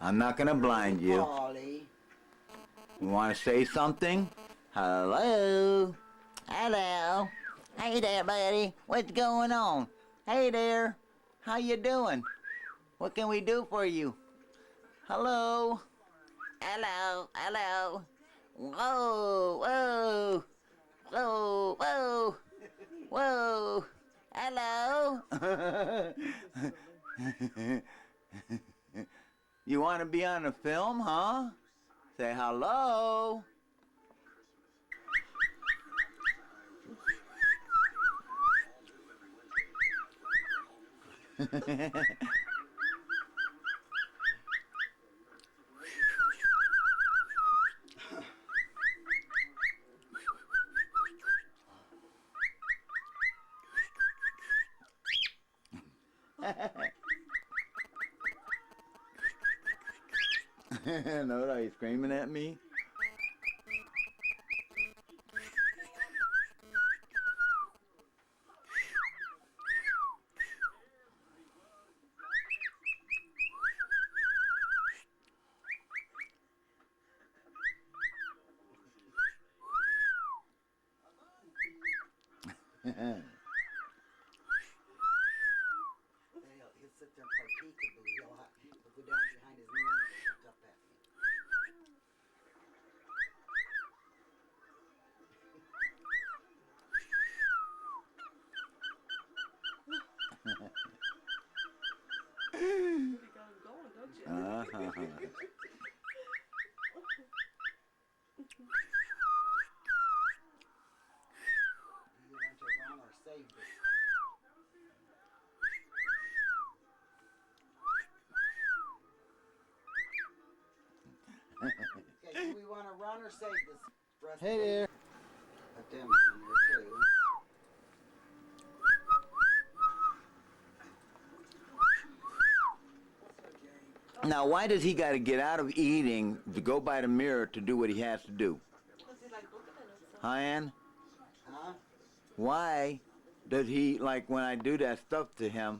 I'm not gonna blind you. Polly. You wanna say something? Hello? Hello? Hey there, buddy. What's going on? Hey there. How you doing? What can we do for you? Hello? Hello? Hello? Whoa! Whoa! Whoa! Whoa! Whoa! Hello? You want to be on a film, huh? Say hello. No, are you screaming at me? He'll sit there and play peekaboo. He'll go down behind his mirror and look up at me. You want to run or save this? Okay, do we want to run or save this? Hey there. Let them in there too. Now, why does he got to get out of eating to go by the mirror to do what he has to do? Huh, Ann? Huh? Why does he, like when I do that stuff to him,